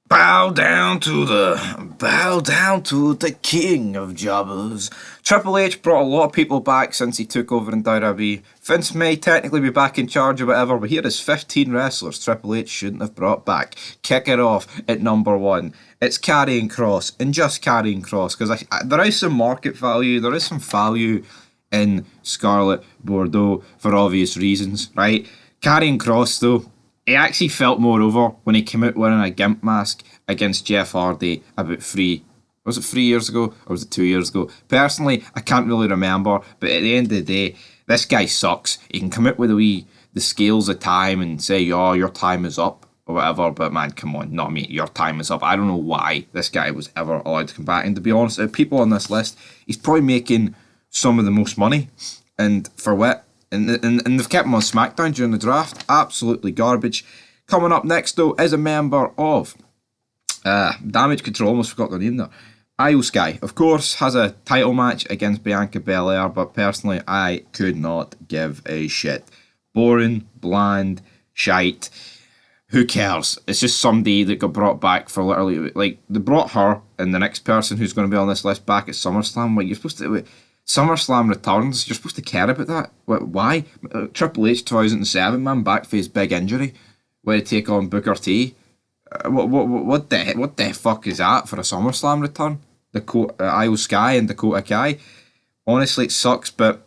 Bow down to the king of jobbers. Triple H brought a lot of people back since he took over in WWE. Vince may technically be back in charge or whatever, but here is 15 wrestlers Triple H shouldn't have brought back. Kick it off at number 1. It's Karrion Kross, and just Karrion Kross, because there is some market value, there is some value in Scarlet Bordeaux for obvious reasons, right? Karrion Kross, though, he actually felt more over when he came out wearing a gimp mask against Jeff Hardy about 3 years ago, or was it 2 years ago? Personally, I can't really remember, but at the end of the day, this guy sucks. He can come out with the scales of time and say, oh, your time is up, or whatever, but man, come on, not me, your time is up. I don't know why this guy was ever allowed to come back, and to be honest, of people on this list, he's probably making some of the most money, and for what? And they've kept him on SmackDown during the draft. Absolutely garbage. Coming up next, though, is a member of Damage Control. Almost forgot their name there. Io Sky, of course, has a title match against Bianca Belair, but personally, I could not give a shit. Boring, bland, shite. Who cares? It's just somebody that got brought back for literally, like, they brought her and the next person who's going to be on this list back at SummerSlam. Like, you're supposed to... SummerSlam returns, you're supposed to care about that. Why? Triple H 2007, man, backface big injury. Where to take on Booker T. What the fuck is that for a SummerSlam return? Io Sky and Dakota Kai. Honestly, it sucks, but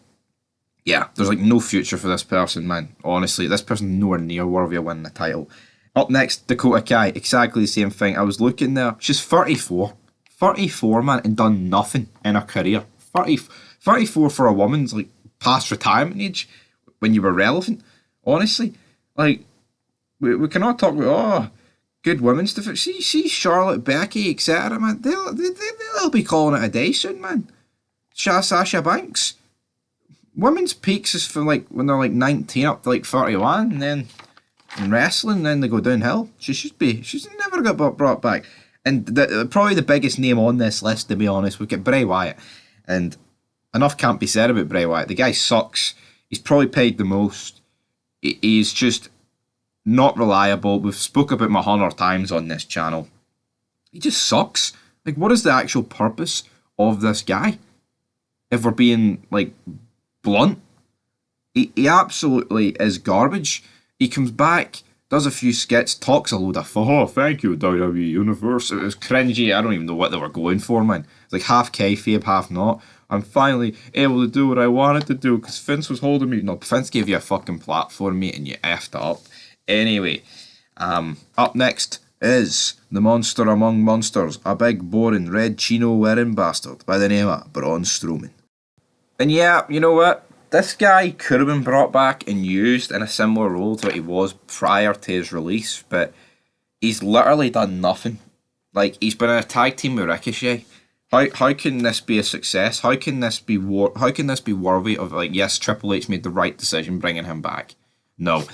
yeah, there's like no future for this person, man. Honestly, this person's nowhere near worthy of winning the title. Up next, Dakota Kai, exactly the same thing. I was looking there, she's 34. 34, man, and done nothing in her career. 34 for a woman's like past retirement age when you were relevant. Honestly, like we cannot talk about good women stuff. See Charlotte, Becky, etc. Man, they'll be calling it a day soon, man. Sasha Banks, women's peaks is from like when they're like 19 up to like 31, and then in wrestling, then they go downhill. She's never got brought back. And probably the biggest name on this list, to be honest, we've got Bray Wyatt. And enough can't be said about Bray Wyatt. The guy sucks. He's probably paid the most. He's just not reliable. We've spoke about him 100 times on this channel. He just sucks. Like, what is the actual purpose of this guy? If we're being, like, blunt. He absolutely is garbage. He comes back, does a few skits, talks a load of oh, thank you, WWE Universe. It was cringy. I don't even know what they were going for, man. It's like half kayfabe, half not. I'm finally able to do what I wanted to do because Vince was holding me. No, Vince gave you a fucking platform, mate, and you effed it up. Anyway, up next is the monster among monsters, a big, boring, red chino-wearing bastard by the name of Braun Strowman. And yeah, you know what? This guy could have been brought back and used in a similar role to what he was prior to his release, but he's literally done nothing. Like, he's been in a tag team with Ricochet. How can this be a success? How can this be worthy of, like, yes, Triple H made the right decision bringing him back? No.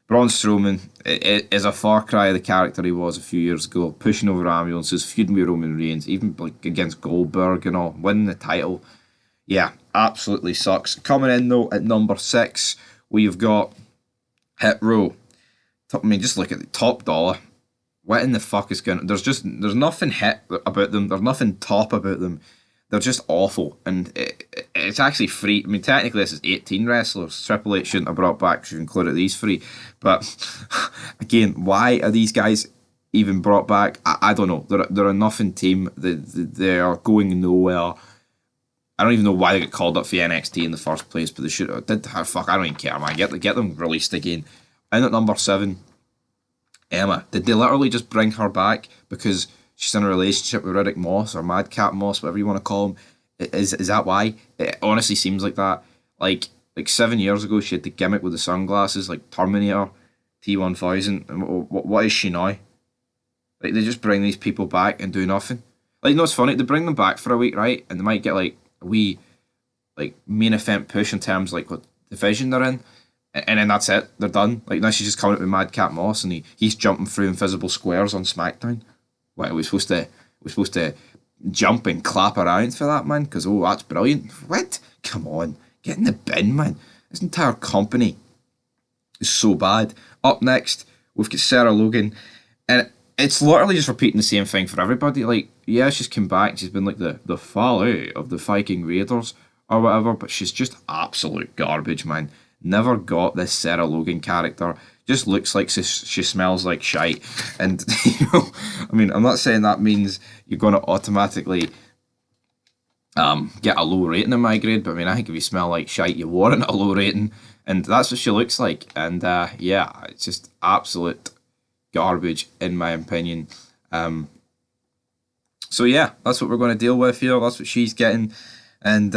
Braun Strowman is a far cry of the character he was a few years ago, pushing over ambulances, feuding with Roman Reigns, even like against Goldberg and all, winning the title. Yeah, absolutely sucks. Coming in, though, at number 6, we've got Hit Row. I mean, just look at the Top Dollar. What in the fuck is going on? There's nothing hit about them. There's nothing top about them. They're just awful. And it's actually free. I mean, technically, this is 18 wrestlers. Triple H shouldn't have brought back because you've included these 3. But, again, why are these guys even brought back? I don't know. They're a nothing team. They are going nowhere. I don't even know why they got called up for NXT in the first place, but they should have. Fuck, I don't even care, man. Get them released again. And at number 7, Emma. Did they literally just bring her back because she's in a relationship with Riddick Moss or Madcap Moss, whatever you want to call him? Is that why? It honestly seems like that. Like 7 years ago, she had the gimmick with the sunglasses, like Terminator, T-1000. And what is she now? Like, they just bring these people back and do nothing. Like, you know, it's funny. They bring them back for a week, right? And they might get, like, a wee, like, main event push in terms of, like, what division they're in. And then that's it. They're done. Like, now she's just coming up with Madcap Moss and he's jumping through invisible squares on SmackDown. What, are we supposed to jump and clap around for that, man? Because, oh, that's brilliant. What? Come on. Get in the bin, man. This entire company is so bad. Up next, we've got Sarah Logan. And it's literally just repeating the same thing for everybody. Like, yeah, she's come back. She's been like the Fale of the Viking Raiders or whatever, but she's just absolute garbage, man. Never got this Sarah Logan character. Just looks like she smells like shite. And, I mean, I'm not saying that means you're going to automatically get a low rating in my grade, but I mean, I think if you smell like shite, you warrant a low rating. And that's what she looks like. And, yeah, it's just absolute garbage in my opinion. So yeah, that's what we're going to deal with here. That's what she's getting, and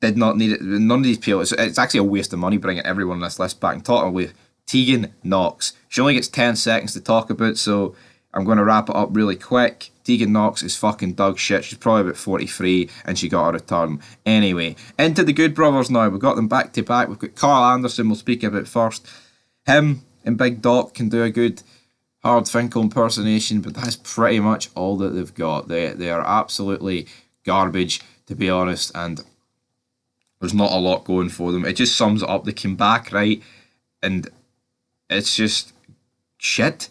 did not need it. None of these people. It's actually a waste of money bringing everyone on this list back and talking with Tegan Knox. She only gets 10 seconds to talk about, so I'm going to wrap it up really quick. Tegan Knox is fucking dog shit. She's probably about 43 and she got a return. Anyway, into the Good Brothers now. We've got them back to back. We've got Carl Anderson we'll speak about first. Him and Big Doc can do a good Hard Finkel impersonation, but that's pretty much all that they've got. They are absolutely garbage, to be honest, and there's not a lot going for them. It just sums it up. They came back, right, and it's just shit.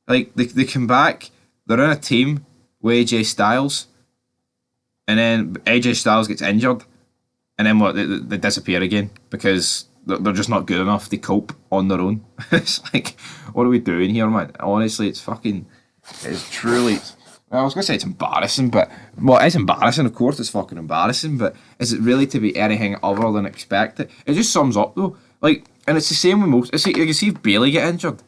Like, they come back, they're in a team with AJ Styles, and then AJ Styles gets injured, and then what? They disappear again because they're just not good enough to cope on their own. It's like, what are we doing here, man? Honestly, it's truly, well, I was going to say it's embarrassing, but, well, it's embarrassing, of course it's fucking embarrassing, but is it really to be anything other than expected? It just sums up, though. Like, and it's the same with most, you can see if Bailey get injured,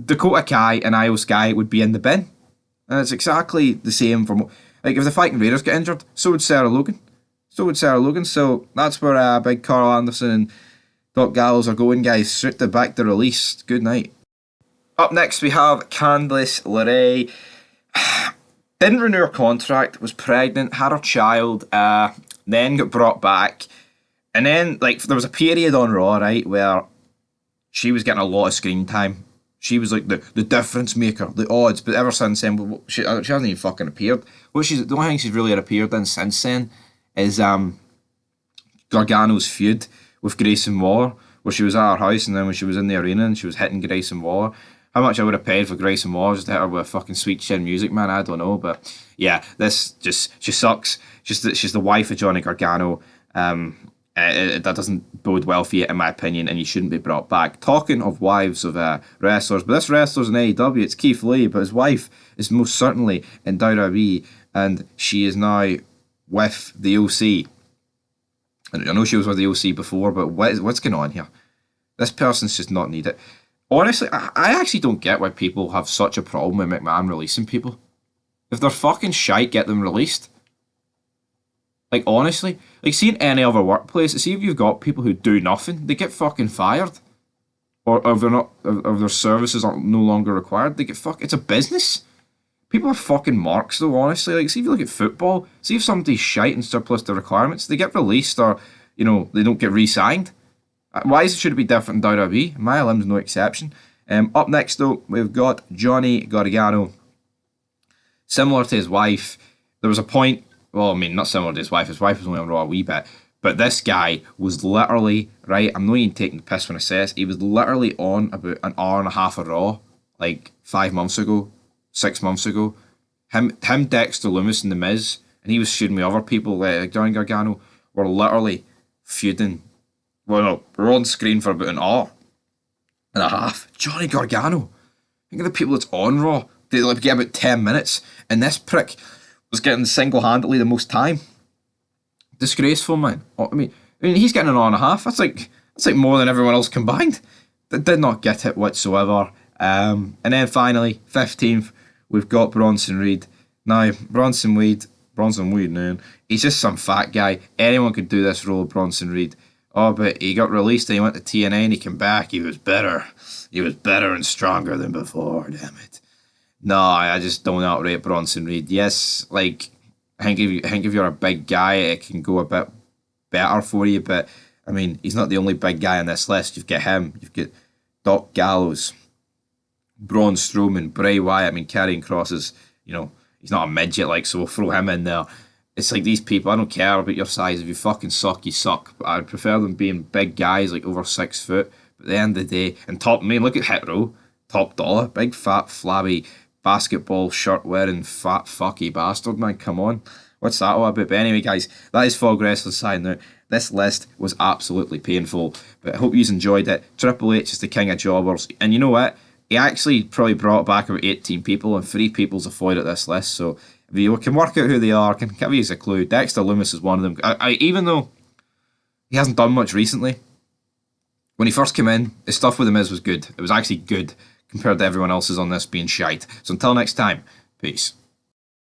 Dakota Kai and Io Sky would be in the bin. And it's exactly the same for, like, if the Viking Raiders get injured, so would Sarah Logan. So that's where Big Carl Anderson and Doc Gallows are going, guys. Straight to back to release. Good night. Up next, we have Candice LeRae. Didn't renew her contract, was pregnant, had her child, then got brought back. And then, like, there was a period on Raw, right, where she was getting a lot of screen time. She was like the difference maker, the odds. But ever since then, she hasn't even fucking appeared. The only thing she's really appeared in since then is Gargano's feud with Grayson Waller, where she was at her house, and then when she was in the arena and she was hitting Grayson Waller. How much I would have paid for Grayson Waller just to hit her with fucking sweet chin music, man, I don't know. But yeah, she sucks. She's the wife of Johnny Gargano. That doesn't bode well for you, in my opinion, and you shouldn't be brought back. Talking of wives of wrestlers, but this wrestler's in AEW, it's Keith Lee, but his wife is most certainly in WWE, and she is now with the OC. I know she was with the OC before, but what's going on here? This person's just not needed. Honestly, I actually don't get why people have such a problem with McMahon releasing people. If they're fucking shite, get them released. Like, honestly, like, see in any other workplace, see if you've got people who do nothing, they get fucking fired. Or if they're not, if their services are no longer required, they get it's a business. People are fucking marks, though, honestly. Like, see if you look at football, see if somebody's shite and surplus to requirements, they get released or, they don't get re-signed. Why should it be different in WWE? Maya Lim's no exception. Up next, though, we've got Johnny Gargano. Similar to his wife, there was a point. Well, I mean, not similar to his wife. His wife was only on Raw a wee bit. But this guy was literally, right, I'm not even taking the piss when I say this, he was literally on about an hour and a half of Raw, like 5 months ago, 6 months ago. Him, Dexter Lumis and The Miz, and he was feuding with other people, like Johnny Gargano, were literally feuding. Well, no, we're on screen for about an hour and a half. Johnny Gargano. Think of the people that's on Raw. They like get about 10 minutes, and this prick was getting single-handedly the most time. Disgraceful, man. I mean, he's getting an hour and a half. That's like more than everyone else combined. That did not get it whatsoever. And then finally, 15th, we've got Bronson Reed. Now, Bronson Reed, man, he's just some fat guy. Anyone could do this role, Bronson Reed. Oh, but he got released and he went to TNA and he came back. He was better. He was better and stronger than before, damn it. No, I just don't outrate Bronson Reed. Yes, like, I think if you're a big guy, it can go a bit better for you, but, I mean, he's not the only big guy on this list. You've got him, you've got Doc Gallows, Braun Strowman, Bray Wyatt. I mean, Karrion Kross is, he's not a midget, like, so we'll throw him in there. It's like these people, I don't care about your size. If you fucking suck, you suck. But I'd prefer them being big guys, like over 6 foot. But at the end of the day, and top, I mean, look at Hit Row. top dollar. Big fat flabby basketball shirt wearing fat fucky bastard, man. Come on. What's that all about? But anyway, guys, that is Fog Wrestling side now. This list was absolutely painful, but I hope you enjoyed it. Triple H is the king of jobbers, and you know what? He actually probably brought back about 18 people, and 3 people's avoided this list, so if you can work out who they are, can give you a clue. Dexter Lumis is one of them. Even though he hasn't done much recently, when he first came in, his stuff with The Miz was good. It was actually good compared to everyone else's on this being shite. So until next time, peace.